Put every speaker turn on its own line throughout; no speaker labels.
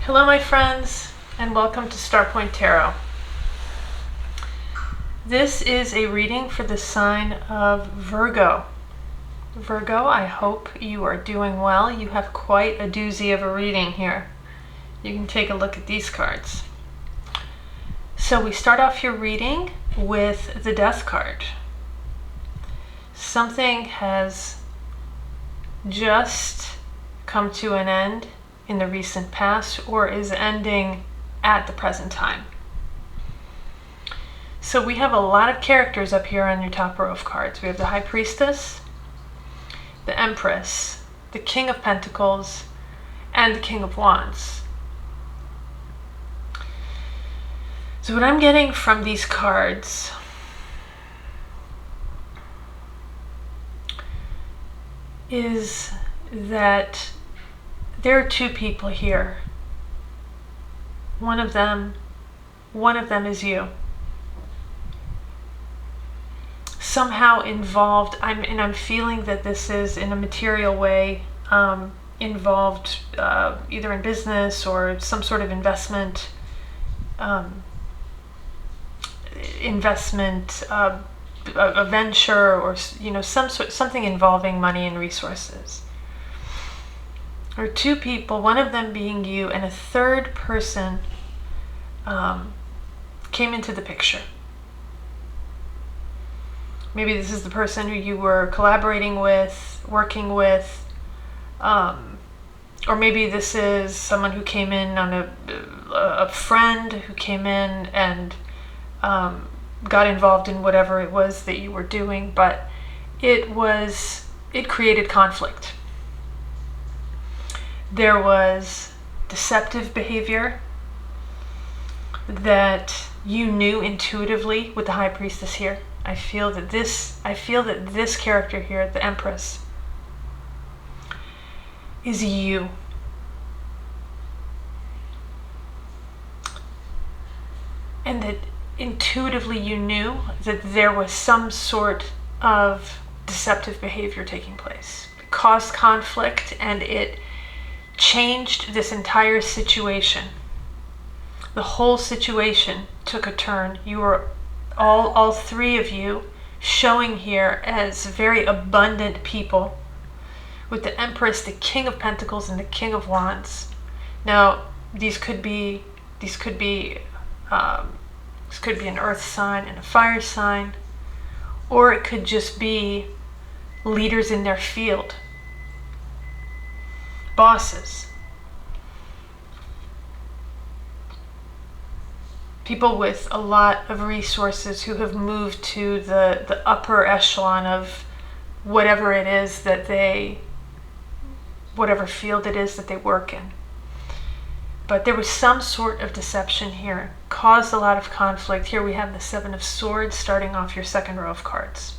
Hello my friends, and welcome to Starpoint Tarot. This is a reading for the sign of Virgo. Virgo, I hope you are doing well. You have quite a doozy of a reading here. You can take a look at these cards. So we start off your reading with the Death card. Something has just come to an end in the recent past or is ending at the present time. So we have a lot of characters up here on your top row of cards. We have the High Priestess, the Empress, the King of Pentacles, and the King of Wands. So what I'm getting from these cards is that there are two people here. One of them is you. Somehow involved, I'm feeling that this is in a material way, involved either in business or some sort of investment, a venture, or something involving money and resources. Or two people, one of them being you, and a third person came into the picture. Maybe this is the person who you were collaborating with, working with, or maybe this is someone who came in on a friend who came in and got involved in whatever it was that you were doing, but it created conflict. There was deceptive behavior that you knew intuitively with the High Priestess here. I feel that this character here, the Empress, is you. And that intuitively you knew that there was some sort of deceptive behavior taking place. It caused conflict and it changed this entire situation. The whole situation took a turn. You were all three of you showing here as very abundant people, with the Empress, the King of Pentacles, and the King of Wands. Now, these could be an earth sign and a fire sign, or it could just be leaders in their field. Bosses, people with a lot of resources who have moved to the upper echelon of whatever it is that whatever field it is that they work in. But there was some sort of deception here, caused a lot of conflict. Here we have the Seven of Swords starting off your second row of cards.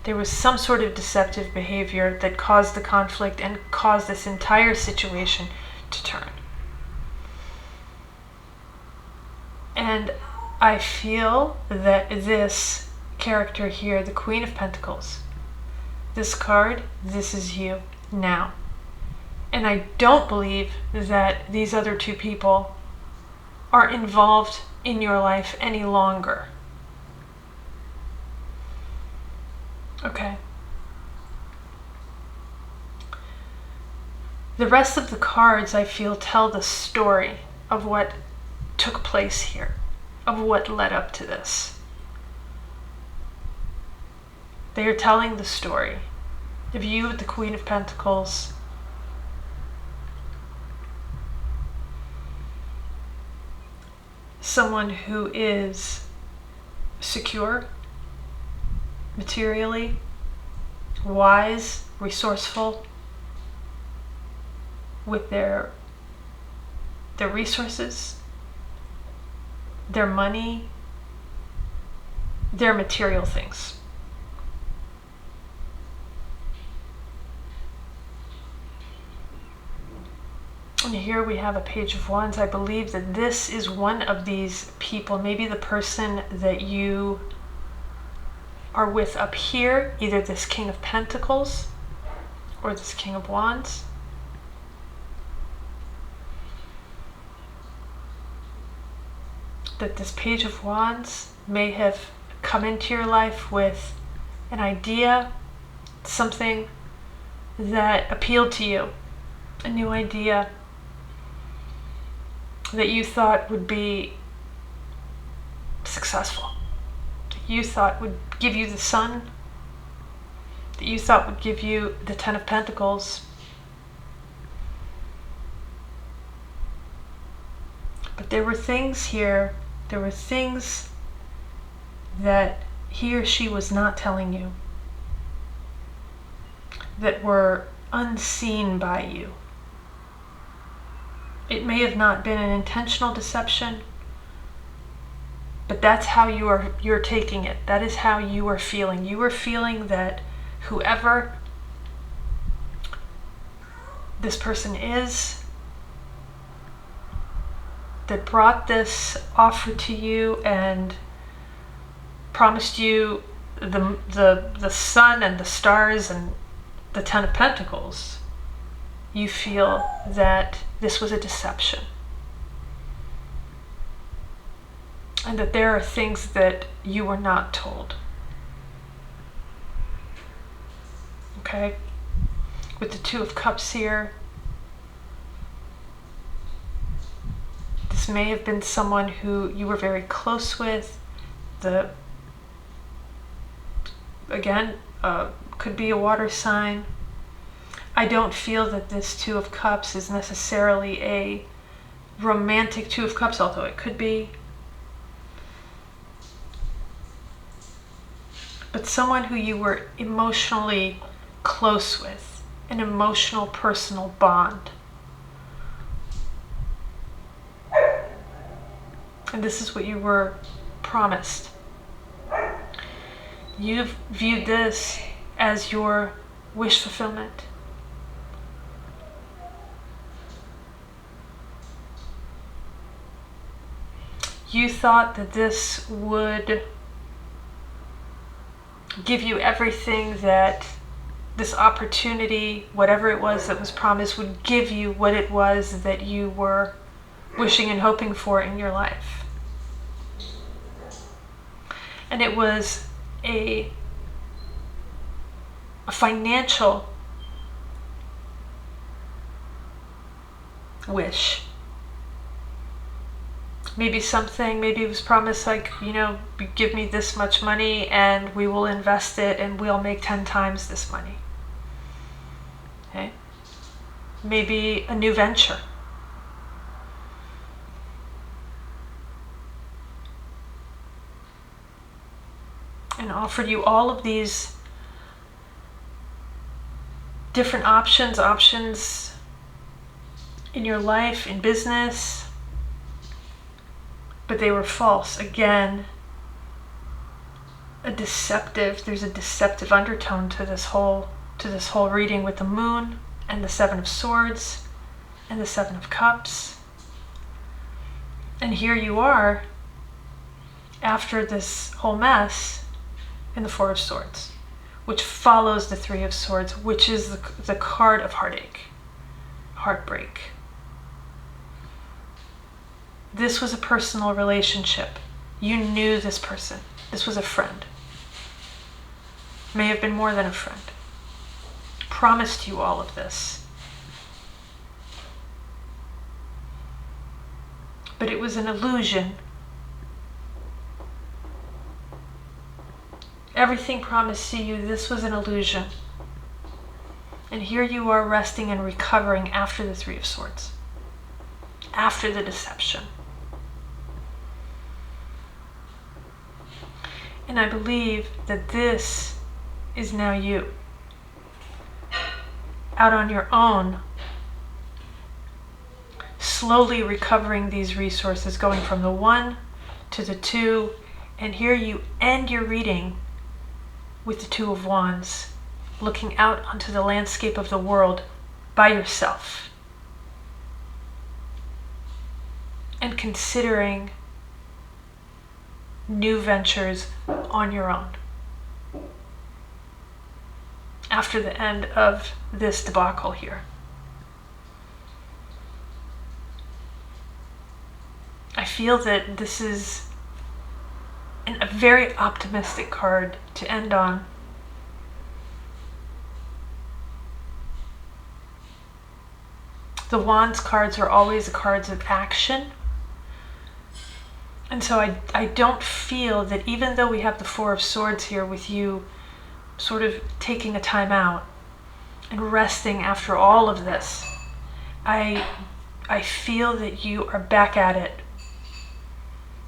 There was some sort of deceptive behavior that caused the conflict and caused this entire situation to turn. And I feel that this character here, the Queen of Pentacles, this card, this is you now. And I don't believe that these other two people are involved in your life any longer. Okay. The rest of the cards, I feel, tell the story of what took place here, of what led up to this. They are telling the story of you with the Queen of Pentacles, someone who is secure, materially, wise, resourceful, with their resources, their money, their material things. And here we have a Page of Wands. I believe that this is one of these people, maybe the person that you are with up here, either this King of Pentacles or this King of Wands. that this Page of Wands may have come into your life with an idea, something that appealed to you, a new idea that you thought would be successful, that you thought would give you the Sun, that you thought would give you the Ten of Pentacles. But there were things here, there were things that he or she was not telling you, that were unseen by you. It may have not been an intentional deception, but that's how you're taking it. That is how you are feeling. You are feeling that whoever this person is that brought this offer to you and promised you the sun and the stars and the Ten of Pentacles, you feel that this was a deception. And that there are things that you were not told. Okay? With the Two of Cups here, this may have been someone who you were very close with. Could be a water sign. I don't feel that this Two of Cups is necessarily a romantic Two of Cups, although it could be. But someone who you were emotionally close with, an emotional personal bond. And this is what you were promised. You've viewed this as your wish fulfillment. You thought that this would give you everything, that this opportunity, whatever it was that was promised, would give you what it was that you were wishing and hoping for in your life. And it was a financial wish. Maybe it was promised like, give me this much money and we will invest it and we'll make 10 times this money. Okay? Maybe a new venture. And offered you all of these different options in your life, in business, but they were false. Again, there's a deceptive undertone to this whole reading, with the Moon and the Seven of Swords and the Seven of Cups. And here you are, after this whole mess, in the Four of Swords, which follows the Three of Swords, which is the card of heartache, heartbreak. This was a personal relationship. You knew this person. This was a friend. May have been more than a friend. Promised you all of this. But it was an illusion. Everything promised to you, this was an illusion. And here you are resting and recovering after the Three of Swords. After the deception. And I believe that this is now you. Out on your own. Slowly recovering these resources, going from the 1 to the 2. And here you end your reading with the Two of Wands, looking out onto the landscape of the world by yourself and considering new ventures on your own after the end of this debacle here. I feel that this is a very optimistic card to end on. The Wands cards are always the cards of action. And so I don't feel that, even though we have the Four of Swords here with you sort of taking a time out and resting after all of this, I feel that you are back at it.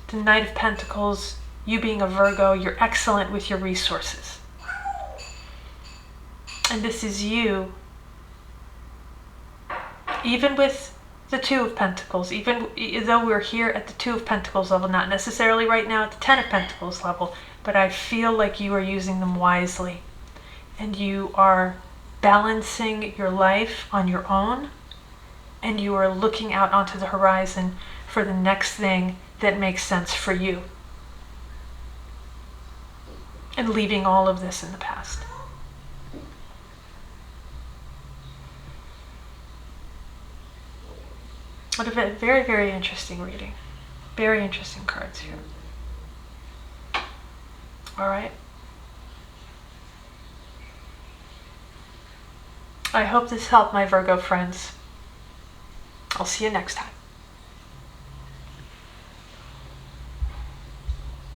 The Knight of Pentacles, you being a Virgo, you're excellent with your resources. And this is you, even with the Two of Pentacles, even though we're here at the Two of Pentacles level, not necessarily right now at the Ten of Pentacles level, but I feel like you are using them wisely. And you are balancing your life on your own, and you are looking out onto the horizon for the next thing that makes sense for you. And leaving all of this in the past. What a very, very interesting reading. Very interesting cards here. All right. I hope this helped, my Virgo friends. I'll see you next time.